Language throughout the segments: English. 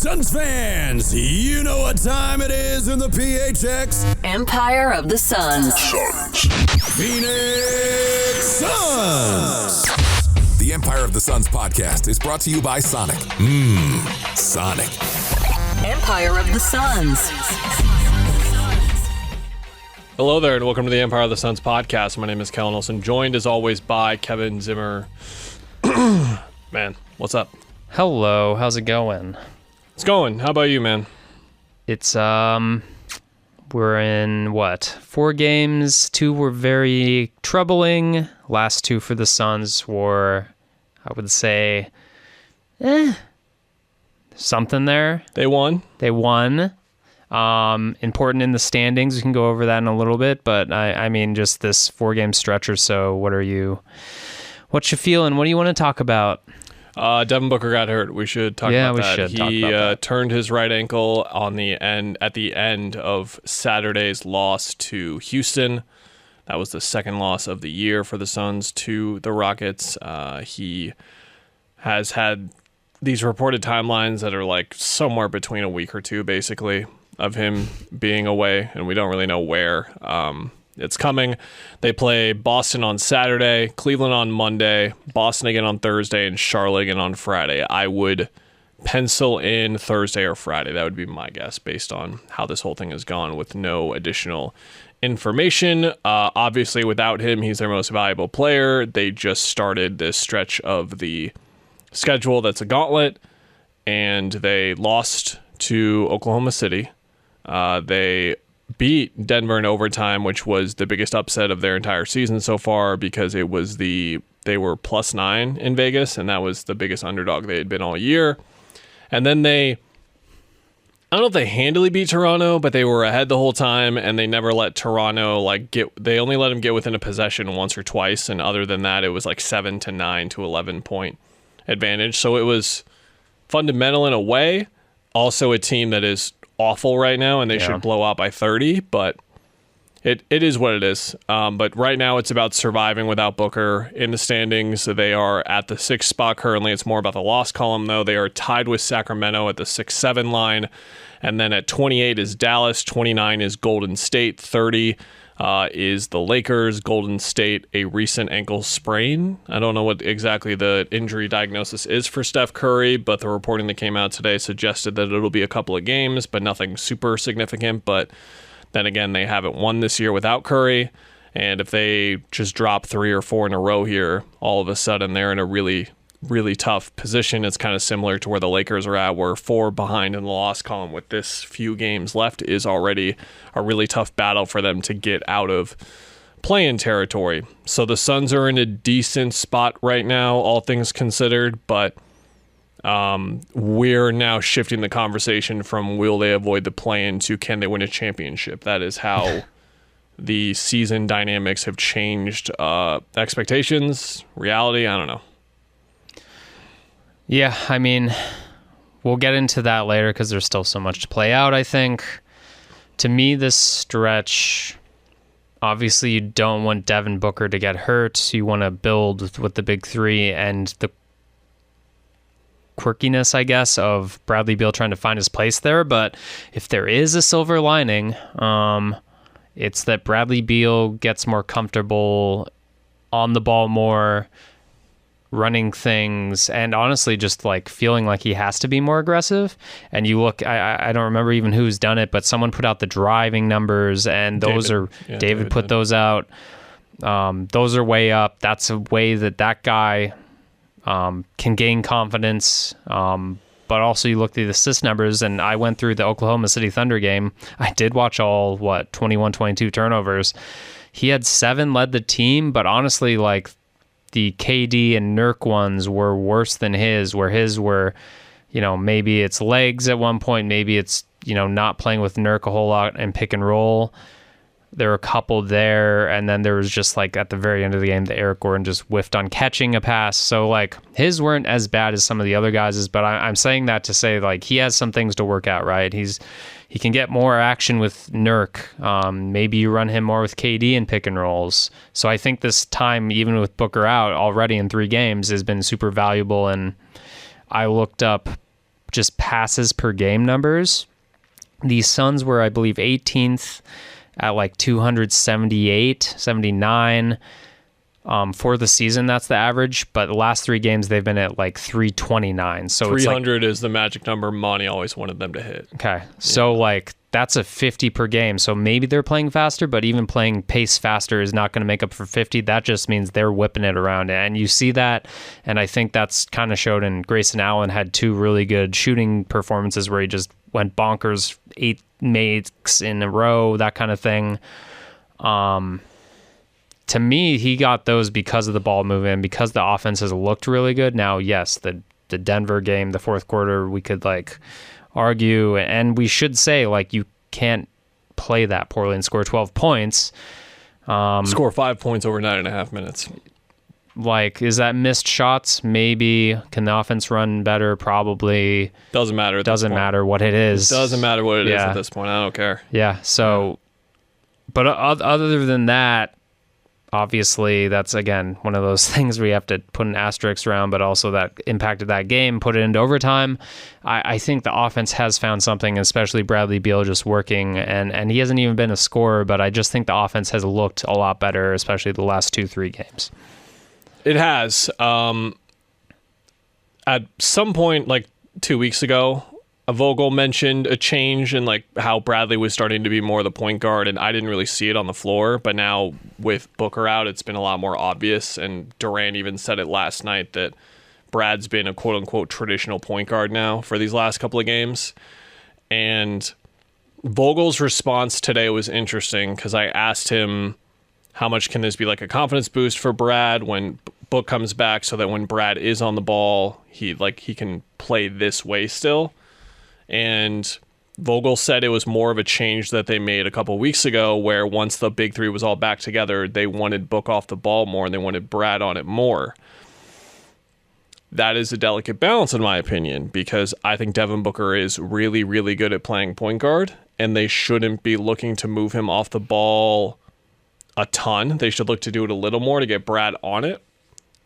Suns fans, you know what time it is in the PHX. Empire of the Suns. Phoenix Suns. The Empire of the Suns podcast is brought to you by Sonic. Sonic. Empire of the Suns. Hello there, and welcome to the Empire of the Suns podcast. My name is Kellan Olson, joined as always by Kevin Zimmer. Man, what's up? Hello, how's it going? It's going. How about you, man? It's, we're in, 4 games. 2 were very troubling. Last 2 for the Suns were, I would say, something there. They won. Important in the standings. We can go over that in a little bit, but I mean, just this 4-game stretch or so, what you feeling? What do you want to talk about? Devon Booker got hurt. We should talk about that. He turned his right ankle at the end of Saturday's loss to Houston. That was the second loss of the year for the Suns to the Rockets. He has had these reported timelines that are like somewhere between a week or two, basically, of him being away, and we don't really know where. It's coming. They play Boston on Saturday, Cleveland on Monday, Boston again on Thursday, and Charlotte again on Friday. I would pencil in Thursday or Friday. That would be my guess based on how this whole thing has gone with no additional information. Obviously, without him, he's their most valuable player. They just started this stretch of the schedule that's a gauntlet, and they lost to Oklahoma City. They beat Denver in overtime, which was the biggest upset of their entire season so far because they were +9 in Vegas, and that was the biggest underdog they had been all year. And then I don't know if they handily beat Toronto, but they were ahead the whole time, and they never let Toronto they only let them get within a possession once or twice, and other than that, it was like 7 to 9 to 11 point advantage. So it was fundamental in a way. Also a team that is awful right now, and they should blow out by 30, but it is what it is. But right now it's about surviving without Booker in the standings. They are at the 6th spot currently. It's more about the loss column, though. They are tied with Sacramento at the 6-7 line, and then at 28 is Dallas, 29 is Golden State, 30 is the Lakers. Golden State, a recent ankle sprain. I don't know what exactly the injury diagnosis is for Steph Curry, but the reporting that came out today suggested that it'll be a couple of games, but nothing super significant. But then again, they haven't won this year without Curry, and if they just drop 3 or 4 in a row here, all of a sudden they're in a really, really tough position. It's kind of similar to where the Lakers are at, where 4 behind in the loss column with this few games left is already a really tough battle for them to get out of play-in territory. So the Suns are in a decent spot right now, all things considered, but we're now shifting the conversation from will they avoid the play-in to can they win a championship. That is how the season dynamics have changed. Expectations, reality, I don't know. Yeah, I mean, we'll get into that later because there's still so much to play out, I think. To me, this stretch, obviously you don't want Devon Booker to get hurt. You want to build with the big 3 and the quirkiness, I guess, of Bradley Beal trying to find his place there. But if there is a silver lining, it's that Bradley Beal gets more comfortable on the ball more, running things, and honestly just like feeling like he has to be more aggressive. And you look, I don't remember even who's done it, but someone put out the driving numbers, and David put those out. Those are way up. That's a way that guy can gain confidence. But also you look through the assist numbers, and I went through the Oklahoma City Thunder game. I did watch all 21-22 turnovers. He had 7, led the team, but honestly, like, the KD and Nurk ones were worse than his, where his were, maybe it's legs at one point, maybe it's, not playing with Nurk a whole lot and pick and roll. There were a couple there, and then there was just like at the very end of the game, the Eric Gordon just whiffed on catching a pass. So like his weren't as bad as some of the other guys', but I'm saying that to say like he has some things to work out, right? He can get more action with Nurk. Maybe you run him more with KD in pick and rolls. So I think this time, even with Booker out already in 3 games, has been super valuable. And I looked up just passes per game numbers, the Suns were, I believe, 18th at like 278, 79 for the season. That's the average. But the last 3 games, they've been at like 329. So 300 is the magic number Monty always wanted them to hit. Okay. So like that's a 50 per game. So maybe they're playing faster, but even playing pace faster is not going to make up for 50. That just means they're whipping it around. And you see that. And I think that's kind of showed in Grayson Allen had 2 really good shooting performances where he just went bonkers, 8 makes in a row, that kind of thing. To me, he got those because of the ball movement, because the offense has looked really good. Now, yes, the Denver game, the fourth quarter, we could like argue, and we should say like you can't play that poorly and score 12 points. Score 5 points over 9.5 minutes. Like, is that missed shots? Maybe. Can the offense run better? Probably. Doesn't matter. Doesn't matter what it is. It doesn't matter what it is at this point. I don't care. Yeah. So, but other than that, obviously, that's, again, one of those things we have to put an asterisk around, but also that impacted that game, put it into overtime. I think the offense has found something, especially Bradley Beal just working, and he hasn't even been a scorer, but I just think the offense has looked a lot better, especially the last 2-3 games. It has. At some point, like 2 weeks ago, Vogel mentioned a change in like how Bradley was starting to be more the point guard, and I didn't really see it on the floor. But now with Booker out, it's been a lot more obvious. And Durant even said it last night that Brad's been a quote-unquote traditional point guard now for these last couple of games. And Vogel's response today was interesting because I asked him, how much can this be like a confidence boost for Brad when Book comes back, so that when Brad is on the ball, he can play this way still? And Vogel said it was more of a change that they made a couple weeks ago, where once the big 3 was all back together, they wanted Book off the ball more and they wanted Brad on it more. That is a delicate balance, in my opinion, because I think Devon Booker is really, really good at playing point guard, and they shouldn't be looking to move him off the ball a ton. They should look to do it a little more to get Brad on it.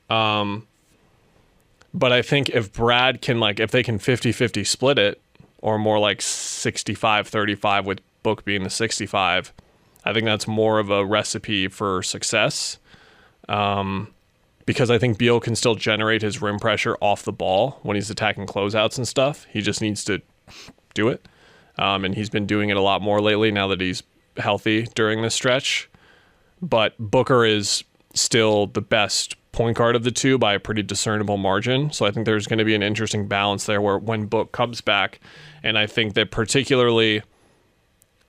But I think if Brad can, like, if they can 50-50 split it, or more like 65-35 with Book being the 65, I think that's more of a recipe for success. Because I think Beal can still generate his rim pressure off the ball when he's attacking closeouts and stuff. He just needs to do it. And he's been doing it a lot more lately now that he's healthy during this stretch. But Booker is still the best point guard of the 2 by a pretty discernible margin. So I think there's going to be an interesting balance there where when Book comes back, and I think that particularly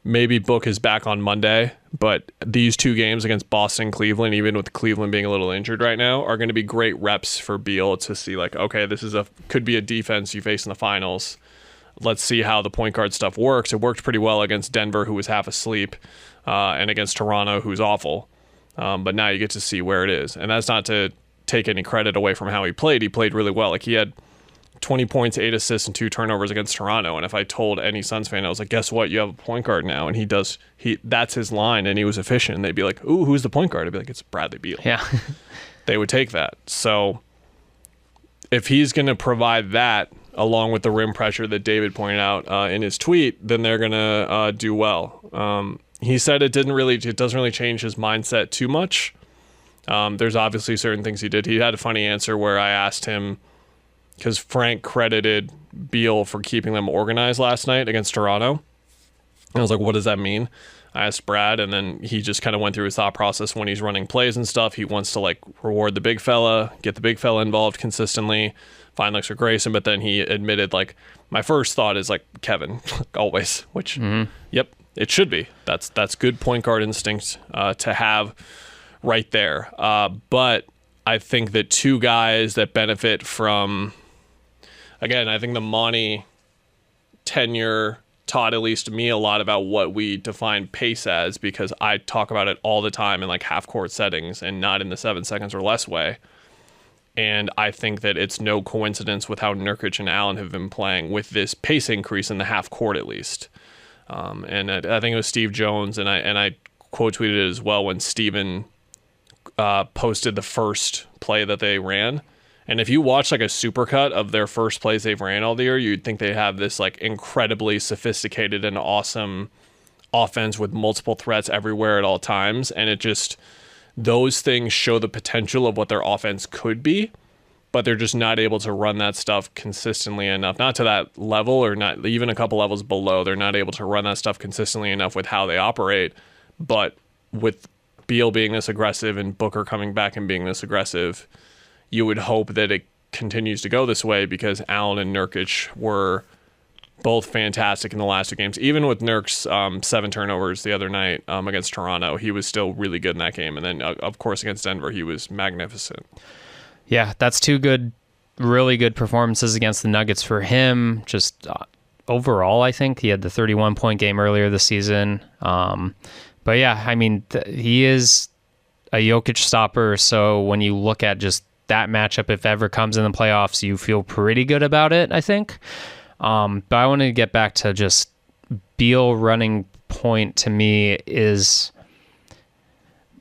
maybe Book is back on Monday, but these 2 games against Boston, Cleveland, even with Cleveland being a little injured right now, are going to be great reps for Beal to see like, okay, this is could be a defense you face in the finals. Let's see how the point guard stuff works. It worked pretty well against Denver, who was half asleep, and against Toronto, who's awful. But now you get to see where it is. And that's not to take any credit away from how he played. He played really well. Like, he had 20 points, 8 assists, and 2 turnovers against Toronto. And if I told any Suns fan, I was like, guess what? You have a point guard now. And that's his line, and he was efficient. And they'd be like, ooh, who's the point guard? I'd be like, it's Bradley Beal. Yeah. They would take that. So if he's going to provide that, along with the rim pressure that David pointed out in his tweet, then they're going to do well. He said it doesn't really change his mindset too much. There's obviously certain things he did. He had a funny answer where I asked him, because Frank credited Beal for keeping them organized last night against Toronto. And I was like, what does that mean? I asked Brad, and then he just kind of went through his thought process when he's running plays and stuff. He wants to like reward the big fella, get the big fella involved consistently, find looks for Grayson, but then he admitted, like, my first thought is like Kevin, always, which, yep, it should be. That's good point guard instinct to have right there. But I think that 2 guys that benefit from, again, I think the Monty tenure taught at least me a lot about what we define pace as, because I talk about it all the time in like half court settings and not in the 7 seconds or less way. And I think that it's no coincidence with how Nurkic and Allen have been playing with this pace increase in the half court at least. And I think it was Steve Jones, and I quote tweeted it as well when Steven posted the first play that they ran, And if you watch like a supercut of their first plays they've ran all the year, you'd think they have this like incredibly sophisticated and awesome offense with multiple threats everywhere at all times. And it just, those things show the potential of what their offense could be, but they're just not able to run that stuff consistently enough. Not to that level, or not even a couple levels below. They're not able to run that stuff consistently enough with how they operate. But with Beal being this aggressive and Booker coming back and being this aggressive, you would hope that it continues to go this way, because Allen and Nurkic were both fantastic in the last two games. Even with Nurk's 7 turnovers the other night against Toronto, he was still really good in that game. And then, of course, against Denver, he was magnificent. Yeah, that's 2 good, really good performances against the Nuggets for him. Just overall, I think he had the 31-point game earlier this season. But yeah, I mean, he is a Jokic stopper. So when you look at just that matchup, if ever comes in the playoffs, you feel pretty good about it, I think. But I wanted to get back to just Beal running point. To me, is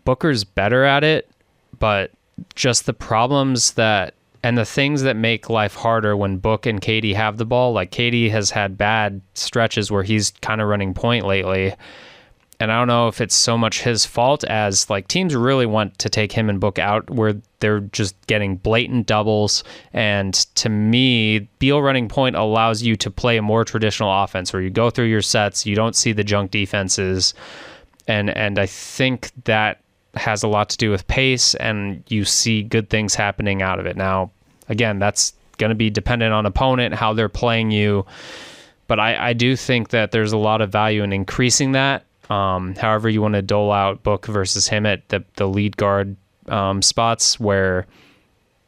Booker's better at it, but just the problems that and the things that make life harder when Book and KD have the ball. Like, KD has had bad stretches where he's kind of running point lately. And I don't know if it's so much his fault as like teams really want to take him and Book out where they're just getting blatant doubles. And to me, Beal running point allows you to play a more traditional offense where you go through your sets, you don't see the junk defenses. And I think that has a lot to do with pace, and you see good things happening out of it. Now, again, that's going to be dependent on opponent, how they're playing you. But I do think that there's a lot of value in increasing that. However you want to dole out Book versus him at the lead guard spots, where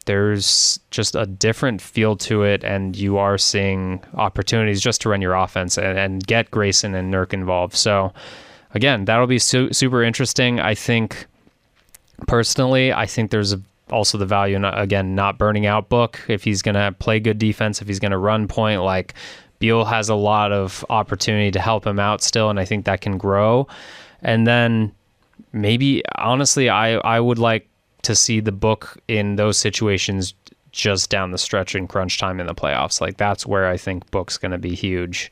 there's just a different feel to it, and you are seeing opportunities just to run your offense and get Grayson and Nurk involved. So again, that'll be super interesting. I think personally, there's also the value in, again, not burning out Book. If he's going to play good defense, if he's going to run point, like, Beal has a lot of opportunity to help him out still, and I think that can grow. And then maybe, honestly, I would like to see the Book in those situations just down the stretch in crunch time in the playoffs. Like, that's where I think Book's going to be huge.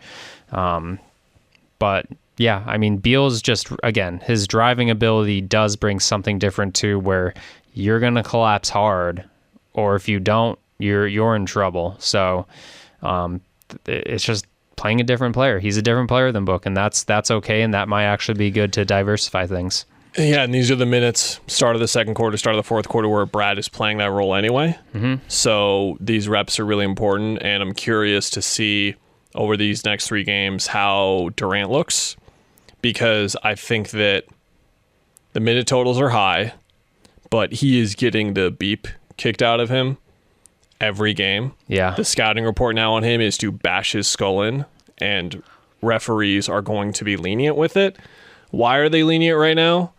But yeah, I mean, Beal's just, again, his driving ability does bring something different too, where you're going to collapse hard, or if you don't, you're in trouble. So, it's just playing a different player. He's a different player than Book, and that's okay, and that might actually be good to diversify things. Yeah, and these are the minutes, start of the second quarter, start of the fourth quarter, where Brad is playing that role anyway. Mm-hmm. So these reps are really important, and I'm curious to see over these next 3 games how Durant looks, because I think that the minute totals are high, but he is getting the beep kicked out of him every game. Yeah. The scouting report now on him is to bash his skull in, and referees are going to be lenient with it. Why are they lenient right now?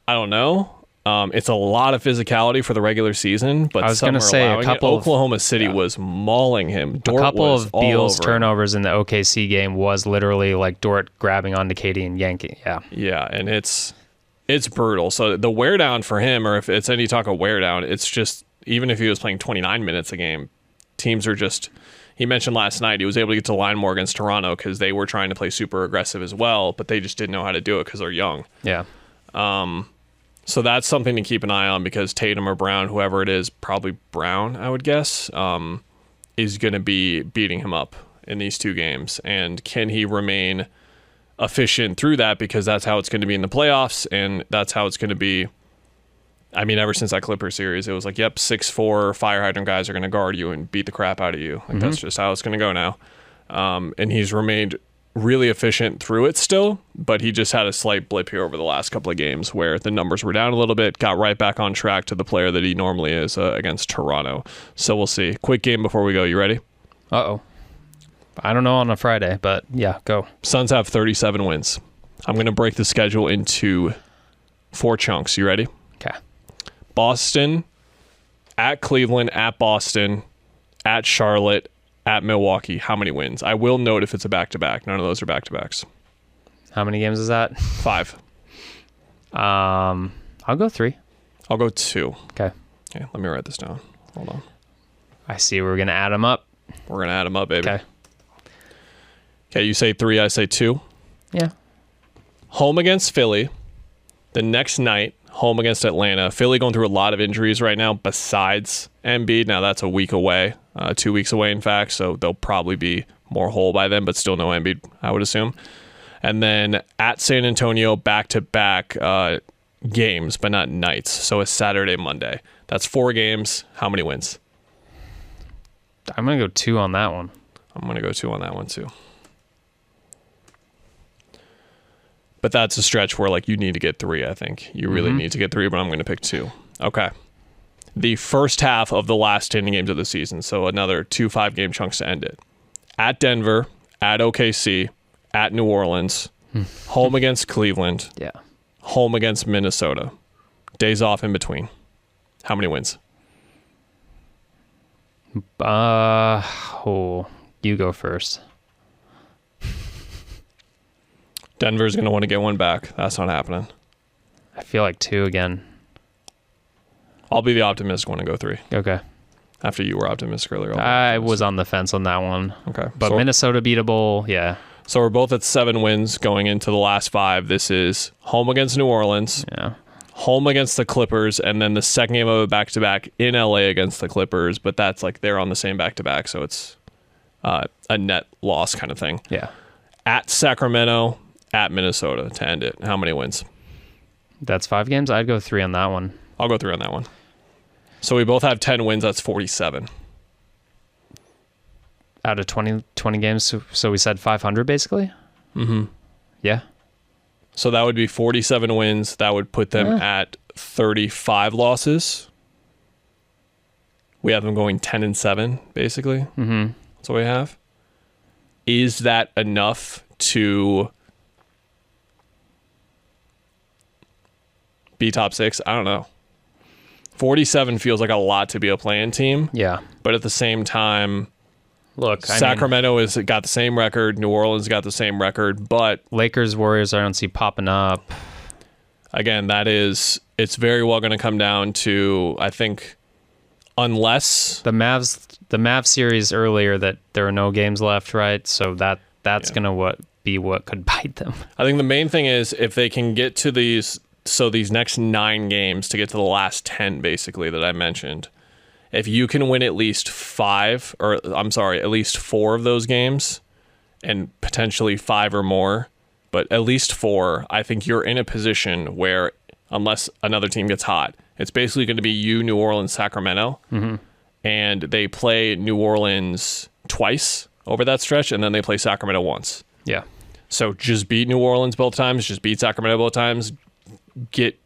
I don't know. It's a lot of physicality for the regular season, but I was going to say a couple Oklahoma City was mauling him. Dort, a couple of Beal's turnovers in the OKC game was literally like Dort grabbing onto KD and yanking. Yeah. Yeah, and it's brutal. So the wear down for him, or if it's any talk of wear down, it's just, even if he was playing 29 minutes a game, teams are just, he mentioned last night he was able to get to the line more against Toronto because they were trying to play super aggressive as well, but they just didn't know how to do it because they're young. Yeah. So that's something to keep an eye on, because Tatum or Brown, whoever it is, probably Brown, I would guess, is going to be beating him up in these 2 games. And can he remain efficient through that? Because that's how it's going to be in the playoffs, and that's how it's going to be. I mean, ever since that Clippers series, it was like, yep, 6'4" fire hydrant guys are going to guard you and beat the crap out of you. Like, that's just how it's going to go now. And he's remained really efficient through it still, but he just had a slight blip here over the last couple of games where the numbers were down a little bit, got right back on track to the player that he normally is against Toronto. So we'll see. Quick game before we go. You ready? Uh-oh. I don't know on a Friday, but yeah, go. Suns have 37 wins. I'm going to break the schedule into 4 chunks. You ready? Okay. Boston, at Cleveland, at Boston, at Charlotte, at Milwaukee. How many wins? I will note if it's a back-to-back. None of those are back-to-backs. How many games is that? 5. I'll go 3. I'll go 2. Okay. Let me write this down. Hold on. I see. We're going to add them up. We're going to add them up, baby. Okay, you say 3, I say 2. Yeah. Home against Philly. The next night, home against Atlanta. Philly going through a lot of injuries right now besides Embiid. Now, that's a week away, 2 weeks away, in fact, so they'll probably be more whole by then, but still no Embiid, I would assume. And then at San Antonio, back-to-back games, but not nights. So it's Saturday, Monday. That's 4 games. How many wins? I'm going to go 2 on that one. I'm going to go 2 on that one, too. But that's a stretch where, like, you need to get 3, I think. You really need to get 3, but I'm going to pick 2. Okay. The first half of the last 10 games of the season, so another 2 5-game chunks to end it. At Denver, at OKC, at New Orleans, home against Cleveland, home against Minnesota. Days off in between. How many wins? You go first. Denver's going to want to get one back. That's not happening. I feel like 2 again. I'll be the optimistic one and go 3. Okay. After you were optimistic earlier. I was on the fence on that one. Okay. But so, Minnesota beatable, yeah. So we're both at 7 wins going into the last 5. This is home against New Orleans. Yeah. Home against the Clippers, and then the second game of a back-to-back in LA against the Clippers, but that's like they're on the same back-to-back, so it's a net loss kind of thing. Yeah. At Sacramento, at Minnesota to end it. How many wins? That's 5 games? I'd go 3 on that one. I'll go 3 on that one. So we both have 10 wins. That's 47. Out of 20 games, so we said 500 basically? Mm-hmm. Yeah. So that would be 47 wins. That would put them at 35 losses. We have them going 10-7, basically. Mm-hmm. That's what we have. Is that enough to be top 6? I don't know. 47 feels like a lot to be a play-in team. Yeah. But at the same time, look, Sacramento has got the same record. New Orleans got the same record. But Lakers, Warriors, I don't see popping up. Again, it's very well going to come down to, I think, unless the Mavs series earlier that there are no games left, right? So that's going to be what could bite them. I think the main thing is if they can get to these next 9 games to get to the last 10, basically, that I mentioned. If you can win at least 4 of those games, and potentially 5 or more, but at least 4, I think you're in a position where, unless another team gets hot, it's basically going to be you, New Orleans, Sacramento, and they play New Orleans twice over that stretch, and then they play Sacramento once. Yeah. So just beat New Orleans both times, just beat Sacramento both times, get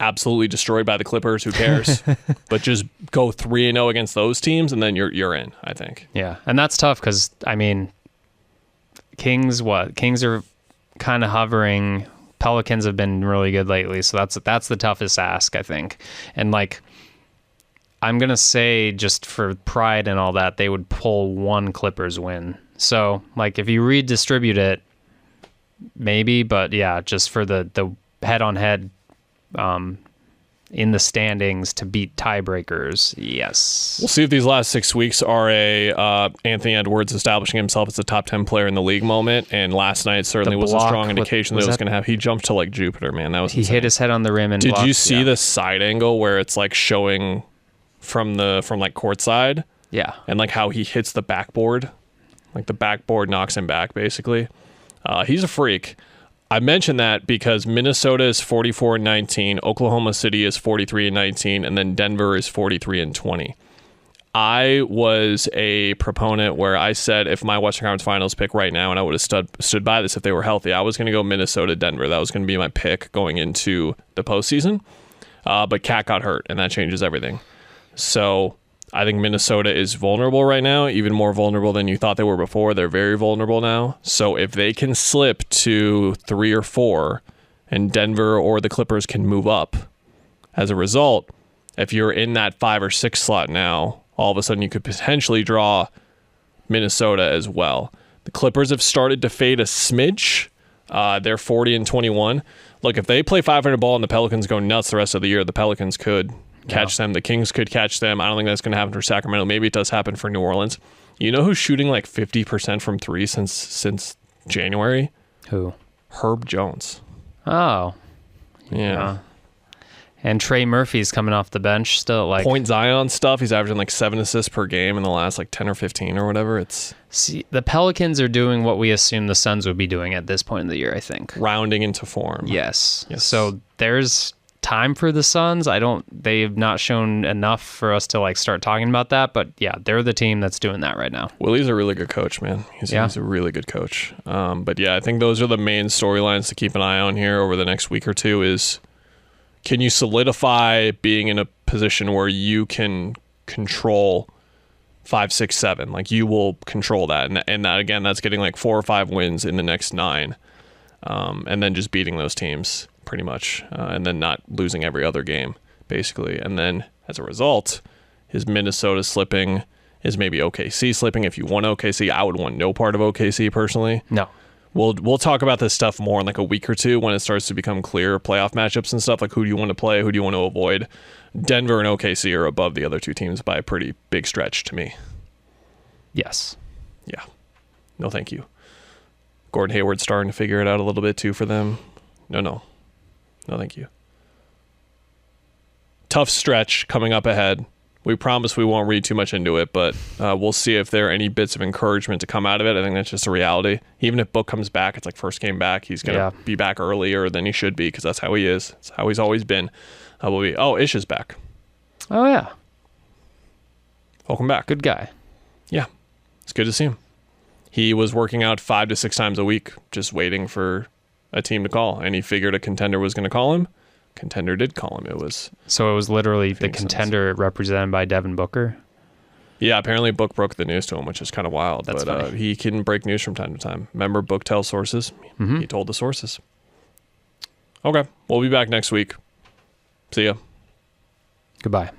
absolutely destroyed by the Clippers, who cares? But just go 3-0 against those teams, and then you're in, I think. Yeah, and that's tough because, I mean, Kings are kind of hovering. Pelicans have been really good lately, so that's the toughest ask, I think. And, like, I'm going to say, just for pride and all that, they would pull 1 Clippers win. So, like, if you redistribute it, maybe, but yeah, just for the head-on-head in the standings to beat tiebreakers, yes. We'll see if these last 6 weeks are a Anthony Edwards establishing himself as a top 10 player in the league moment, and last night certainly was a strong indication that it was going to have. He jumped to like Jupiter, man. That was insane. He hit his head on the rim and did you see the side angle where it's like showing from like courtside? Yeah. And like how he hits the backboard, like the backboard knocks him back basically. He's a freak. I mentioned that because Minnesota is 44-19, Oklahoma City is 43-19, and then Denver is 43-20. I was a proponent where I said if my Western Conference Finals pick right now, and I would have stood by this if they were healthy, I was going to go Minnesota-Denver. That was going to be my pick going into the postseason. But Cat got hurt, and that changes everything. So I think Minnesota is vulnerable right now, even more vulnerable than you thought they were before. They're very vulnerable now. So if they can slip to 3 or 4 and Denver or the Clippers can move up as a result, if you're in that 5 or 6 slot now, all of a sudden you could potentially draw Minnesota as well. The Clippers have started to fade a smidge. They're 40-21. Look, if they play 500 ball and the Pelicans go nuts the rest of the year, the Pelicans could catch them. The Kings could catch them. I don't think that's going to happen for Sacramento. Maybe it does happen for New Orleans. You know who's shooting like 50% from three since January? Who? Herb Jones. Oh. Yeah. And Trey Murphy's coming off the bench still. Like Point Zion stuff. He's averaging like 7 assists per game in the last like 10 or 15 or whatever. See, the Pelicans are doing what we assume the Suns would be doing at this point in the year, I think. Rounding into form. Yes. So there's time for the Suns. They've not shown enough for us to like start talking about that, but yeah, they're the team that's doing that right now. Willie's a really good coach, man. He's a really good coach. But yeah, I think those are the main storylines to keep an eye on here over the next week or two is, can you solidify being in a position where you can control 5, 6, 7? Like you will control that. And that, again, that's getting like 4 or 5 wins in the next 9. And then just beating those teams pretty much. And then not losing every other game, basically. And then as a result, is Minnesota slipping? Is maybe OKC slipping? If you want OKC, I would want no part of OKC personally. No. We'll talk about this stuff more in like a week or two when it starts to become clear, playoff matchups and stuff, like who do you want to play, who do you want to avoid. Denver and OKC are above the other two teams by a pretty big stretch to me. Yes. Yeah. No, thank you. Gordon Hayward's starting to figure it out a little bit too for them. No, thank you. Tough stretch coming up ahead. We promise we won't read too much into it, but we'll see if there are any bits of encouragement to come out of it. I think that's just a reality. Even if Book comes back, it's like first game back. He's going to be back earlier than he should be because that's how he is. It's how he's always been. Ish is back. Oh, yeah. Welcome back. Good guy. Yeah. It's good to see him. He was working out 5 to 6 times a week, just waiting for a team to call, and he figured a contender was going to call him. Contender did call him. It was literally the contender represented by Devon Booker. Yeah, apparently Book broke the news to him, which is kind of wild. That's funny. He can break news from time to time. Remember, Book tells sources. Mm-hmm. He told the sources. Okay, we'll be back next week. See ya. Goodbye.